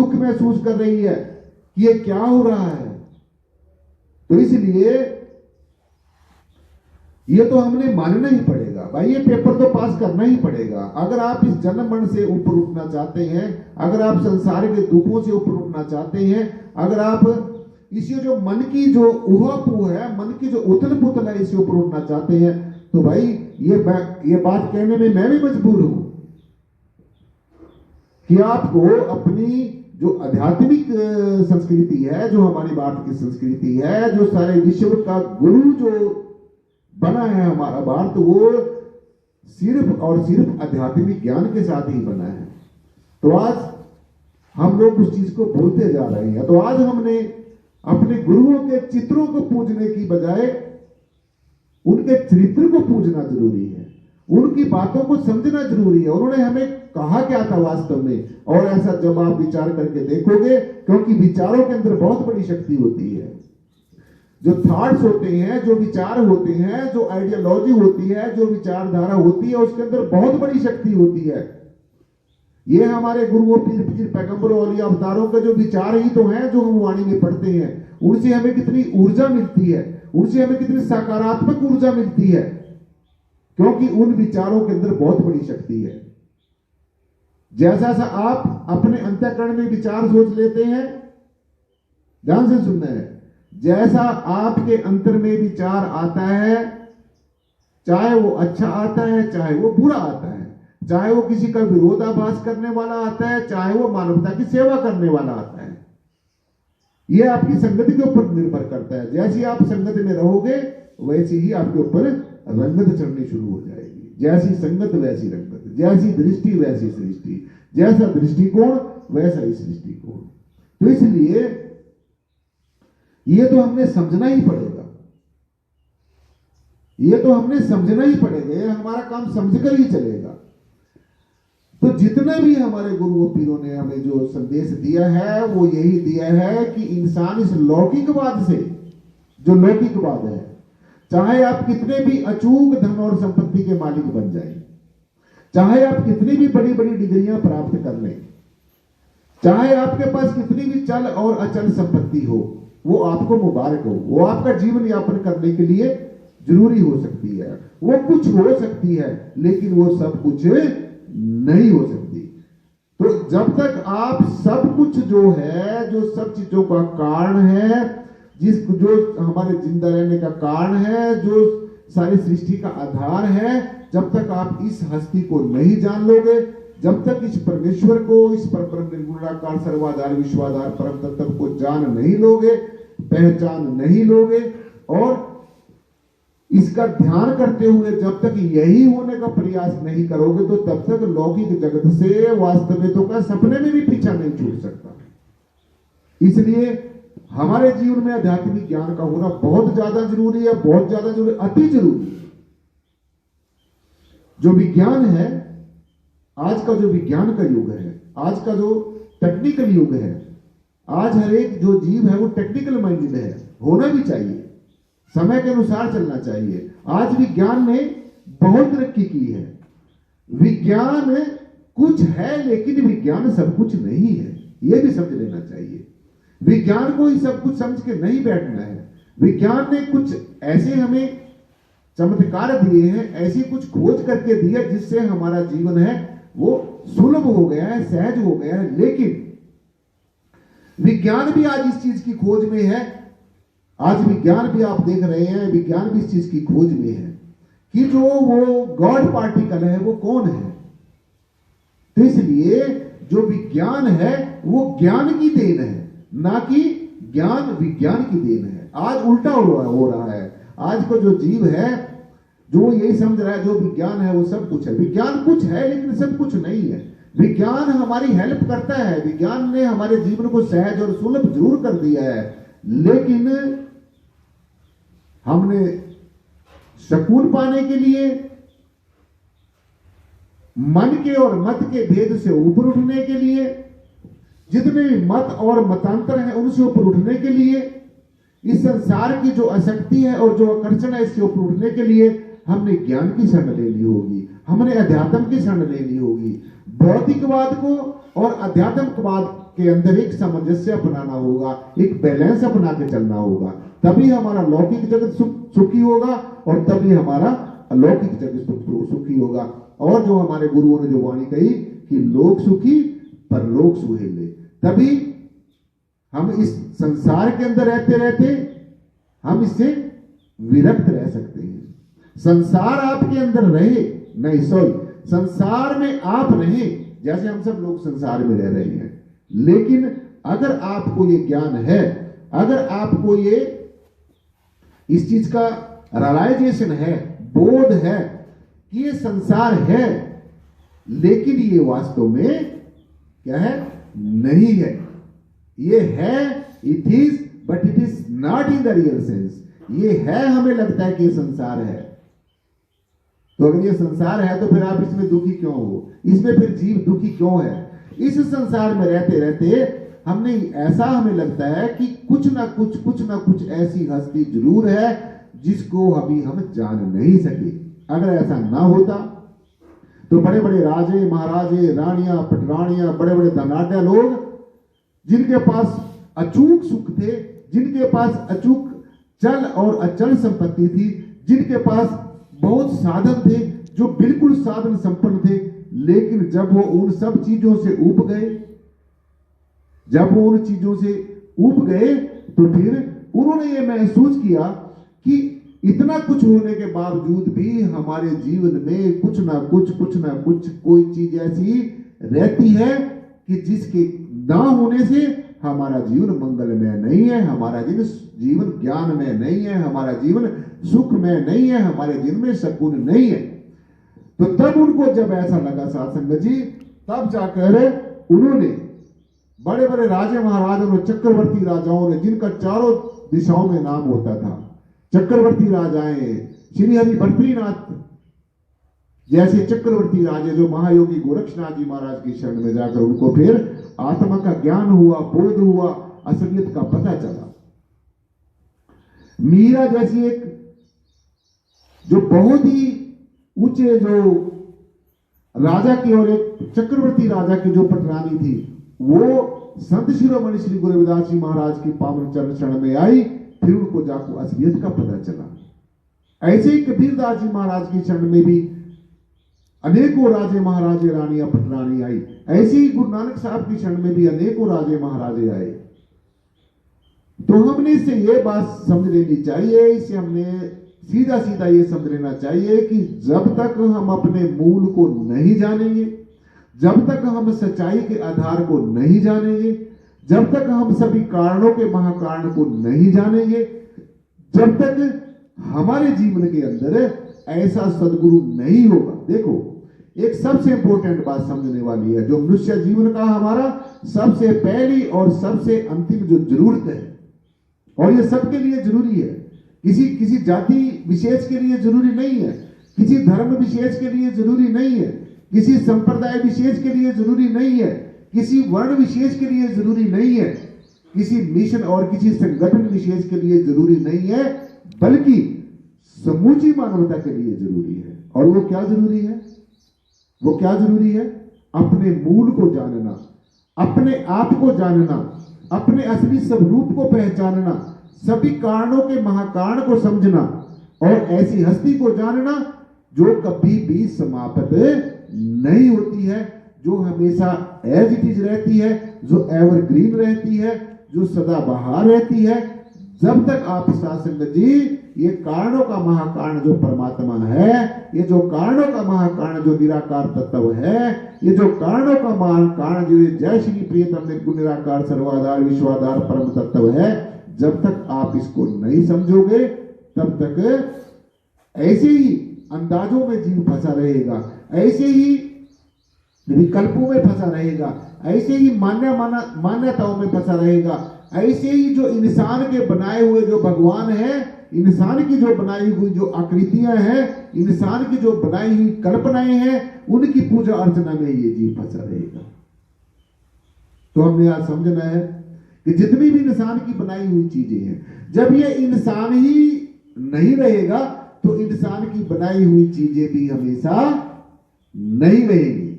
दुख महसूस कर रही है कि ये क्या हो रहा है। तो इसलिए ये तो हमने मानना ही पड़ेगा भाई, ये पेपर तो पास करना ही पड़ेगा। अगर आप इस जन्म मरण से ऊपर उठना चाहते हैं, अगर आप संसार के दुखों से ऊपर उठना चाहते हैं, अगर आप इसी जो मन की जो उहापोह है, मन की जो उथल पुथल है, इससे ऊपर उठना चाहते हैं, तो भाई ये बात कहने में मैं भी मजबूर हूं कि आपको अपनी जो आध्यात्मिक संस्कृति है, जो हमारी भारत की संस्कृति है, जो सारे विश्व का गुरु जो बना है हमारा भारत, वो सिर्फ और सिर्फ आध्यात्मिक ज्ञान के साथ ही बना है। तो आज हम लोग उस चीज को भूलते जा रहे हैं। तो आज हमने अपने गुरुओं के चित्रों को पूजने की बजाय उनके चरित्र को पूजना जरूरी है, उनकी बातों को समझना जरूरी है। उन्होंने हमें कहा क्या था वास्तव में, और ऐसा जब आप विचार करके देखोगे, क्योंकि विचारों के अंदर बहुत बड़ी शक्ति होती है। जो थॉट्स होते हैं, जो विचार होते हैं, जो आइडियोलॉजी होती है, जो विचारधारा होती है, उसके अंदर बहुत बड़ी शक्ति होती है। ये हमारे गुरुओं, पीर पीर पैगंबरों और अवतारों के जो विचार ही तो हैं जो हम वाणी में पढ़ते हैं। उनसे हमें कितनी ऊर्जा मिलती है, उनसे हमें कितनी सकारात्मक ऊर्जा मिलती है, क्योंकि उन विचारों के अंदर बहुत बड़ी शक्ति है। जैसा सा आप अपने अंतःकरण में विचार सोच लेते हैं, ध्यान से सुनना है, जैसा आपके अंतर में विचार आता है, चाहे वो अच्छा आता है, चाहे वो बुरा आता है, चाहे वो किसी का विरोधाभास करने वाला आता है, चाहे वो मानवता की सेवा करने वाला आता है, ये आपकी संगत के ऊपर निर्भर करता है। जैसी आप संगत में रहोगे वैसी ही आपके ऊपर रंगत चढ़नी शुरू हो जाएगी। जैसी संगत वैसी रंगत, जैसी दृष्टि वैसी सृष्टि, जैसा दृष्टिकोण वैसा ही सृष्टिकोण। तो इसलिए ये तो हमने समझना ही पड़ेगा, ये तो हमने समझना ही पड़ेगा, ये हमारा काम समझकर ही चलेगा। तो जितने भी हमारे गुरुओं पीरों ने हमें जो संदेश दिया है, वो यही दिया है कि इंसान इस लौकिकवाद से, जो लौकिकवाद है, चाहे आप कितने भी अचूक धन और संपत्ति के मालिक बन जाएं, चाहे आप कितनी भी बड़ी बड़ी डिग्रियां प्राप्त कर लें, चाहे आपके पास कितनी भी चल और अचल संपत्ति हो, वो आपको मुबारक हो, वो आपका जीवन यापन करने के लिए जरूरी हो सकती है, वो कुछ हो सकती है, लेकिन वो सब कुछ नहीं हो सकती। तो जब तक आप सब कुछ जो है, जो सब चीजों का कारण है, जो हमारे जिंदा रहने का कारण है, जो सारी सृष्टि का आधार है, जब तक आप इस हस्ती को नहीं जान लोगे, जब तक इस परमेश्वर को, इस परब्रह्म निर्गुणाकार सर्वाधार विश्वाधार परम तत्व को जान नहीं लोगे, पहचान नहीं लोगे, और इसका ध्यान करते हुए जब तक यही होने का प्रयास नहीं करोगे, तो तब तक लौकिक जगत से वास्तविकता का सपने में भी पीछा नहीं छूट सकता। इसलिए हमारे जीवन में आध्यात्मिक ज्ञान का होना बहुत ज्यादा जरूरी है, बहुत ज्यादा जरूरी, अति जरूरी है। जो विज्ञान है, आज का जो विज्ञान का युग है, आज का जो टेक्निकल युग है, आज हर एक जो जीव है वो टेक्निकल माइंडेड है, होना भी चाहिए, समय के अनुसार चलना चाहिए। आज विज्ञान ने बहुत तरक्की की है। विज्ञान कुछ है, लेकिन विज्ञान सब कुछ नहीं है, यह भी समझ लेना चाहिए। विज्ञान को ही सब कुछ समझ के नहीं बैठना है। विज्ञान ने कुछ ऐसे हमें चमत्कार दिए हैं, ऐसी कुछ खोज करके दिया जिससे हमारा जीवन है वो सुलभ हो गया है, सहज हो गया है। लेकिन विज्ञान भी आज इस चीज की खोज में है, आज विज्ञान भी आप देख रहे हैं, विज्ञान भी इस चीज की खोज में है कि जो वो गॉड पार्टिकल है वो कौन है। तो इसलिए जो विज्ञान है वो ज्ञान की देन है, ना कि ज्ञान विज्ञान की देन है। आज उल्टा हो रहा है। आज को जो जीव है, जो यही समझ रहा है जो विज्ञान है वो सब कुछ है। विज्ञान कुछ है लेकिन सब कुछ नहीं है। विज्ञान हमारी हेल्प करता है, विज्ञान ने हमारे जीवन को सहज और सुलभ जरूर कर दिया है, लेकिन हमने सकून पाने के लिए, मन के और मत के भेद से ऊपर उठने के लिए, जितने भी मत और मतांतर हैं उनसे ऊपर उठने के लिए, इस संसार की जो आसक्ति है और जो आकर्षण है इससे ऊपर उठने के लिए हमने ज्ञान की शरण लेनी होगी, हमने अध्यात्म की शरण लेनी होगी। भौतिकवाद को और अध्यात्मवाद के अंदर एक सामंजस्य अपनाना होगा, एक बैलेंस अपना के चलना होगा, तभी हमारा लौकिक जगत सुखी होगा और तभी हमारा अलौकिक जगत सुखी होगा। और जो हमारे गुरुओं ने जो वाणी कही कि लोक सुखी परलोक सुहेले, तभी हम इस संसार के अंदर रहते रहते हम इससे विरक्त रह सकते हैं। संसार आपके अंदर रहे नहीं, सॉरी, संसार में आप रहे, जैसे हम सब लोग संसार में रह रहे हैं, लेकिन अगर आपको ये ज्ञान है, अगर आपको ये इस चीज का रियलाइजेशन है, बोध है कि ये संसार है लेकिन ये वास्तव में क्या है, नहीं है, ये है, it is, but it is not in the real sense. ये है, हमें लगता है कि ये संसार है, तो अगर ये संसार है तो फिर आप इसमें दुखी क्यों हो, इसमें फिर जीव दुखी क्यों है? इस संसार में रहते रहते हमने ऐसा, हमें लगता है कि कुछ ना कुछ ऐसी हस्ती जरूर है जिसको अभी हम जान नहीं सके। अगर ऐसा ना होता तो बड़े बड़े राजे महाराजे, रानियां पटरानियां, बड़े बड़े धनाढ्य लोग जिनके पास अचूक सुख थे, जिनके पास अचूक चल और अचल संपत्ति थी, जिनके पास बहुत साधन थे, जो बिल्कुल साधन संपन्न थे, लेकिन जब वो उन सब चीजों से ऊब गए, जब वो उन चीजों से ऊब गए तो फिर उन्होंने ये महसूस किया कि इतना कुछ होने के बावजूद भी हमारे जीवन में कुछ ना कुछ कोई चीज ऐसी रहती है कि जिसके ना होने से हमारा जीवन मंगलमय नहीं है, हमारा जीवन ज्ञानमय नहीं है, हमारा जीवन सुखमय नहीं है, हमारे जीवन में सकून नहीं है। तो तब उनको जब ऐसा लगा साध संगत जी, तब जाकर उन्होंने बड़े बड़े राजे महाराजों ने, चक्रवर्ती राजाओं ने, जिनका चारों दिशाओं में नाम होता था, चक्रवर्ती राजाएं, श्री हरि भर्तृनाथ जैसे चक्रवर्ती राजे, जो महायोगी गोरक्षनाथ जी महाराज की शरण में जाकर उनको फिर आत्मा का ज्ञान हुआ, बोध हुआ, असलियत का पता चला। मीरा जैसी एक जो बहुत ही ऊंचे जो राजा की और एक चक्रवर्ती राजा की जो पटरानी थी, वो संत शिरोमणि श्री गुरु रविदास जी महाराज की पावन चरण शरण में आई, फिर उनको जाकर असलियत का पता चला। ऐसे ही कबीरदास जी महाराज की शरण में भी अनेकों राजे महाराजे, रानियां पटरानी आई। ऐसे ही गुरु नानक साहब की शरण में भी अनेकों राजे महाराजे आए। तो हमने इससे ये बात समझ लेनी चाहिए, इससे हमने सीधा सीधा ये समझ लेना चाहिए कि जब तक हम अपने मूल को नहीं जानेंगे, जब तक हम सच्चाई के आधार को नहीं जानेंगे, जब तक हम सभी कारणों के महाकारण को नहीं जानेंगे, जब तक हमारे जीवन के अंदर ऐसा सदगुरु नहीं होगा। देखो, एक सबसे इंपॉर्टेंट बात समझने वाली है, जो मनुष्य जीवन का हमारा सबसे पहली और सबसे अंतिम जो जरूरत है, और ये सबके लिए जरूरी है, किसी जाति विशेष के लिए जरूरी नहीं है, किसी धर्म विशेष के लिए जरूरी नहीं है, किसी संप्रदाय विशेष के लिए जरूरी नहीं है, किसी वर्ण विशेष के लिए जरूरी नहीं है, किसी मिशन और किसी संगठन विशेष के लिए जरूरी नहीं है, बल्कि समूची मानवता के लिए जरूरी है। और वो क्या जरूरी है? वो क्या जरूरी है? अपने मूल को जानना, अपने आप को जानना, अपने असली स्वरूप को पहचानना, सभी कारणों के महाकारण को समझना, और ऐसी हस्ती को जानना जो कभी भी समाप्त नहीं होती है, जो हमेशा एज इट इज रहती है, जो एवरग्रीन रहती है, जो सदाबहार रहती है। जब तक आप साधु जी ये कारणों का महाकारण जो परमात्मा है, ये जो कारणों का महाकारण जो निराकार तत्व है, ये जो कारणों का महाकारण जो जय श्री प्रियतम निर्गुण निराकार सर्वाधार विश्वाधार परम तत्व है, जब तक आप इसको नहीं समझोगे तब तक ऐसे ही अंदाजों में जीव फंसा रहेगा, ऐसे ही विकल्पों में फंसा रहेगा, ऐसे ही मान्यताओं में फंसा रहेगा, ऐसे ही जो इंसान के बनाए हुए जो भगवान है, इंसान की जो बनाई हुई जो आकृतियां हैं, इंसान की जो बनाई हुई कल्पनाएं हैं, उनकी पूजा अर्चना में ये जीव फंसा रहेगा। तो हमने आज समझना है कि जितनी भी इंसान की बनाई हुई चीजें हैं, जब ये इंसान ही नहीं रहेगा तो इंसान की बनाई हुई चीजें भी हमेशा नहीं रहेंगी।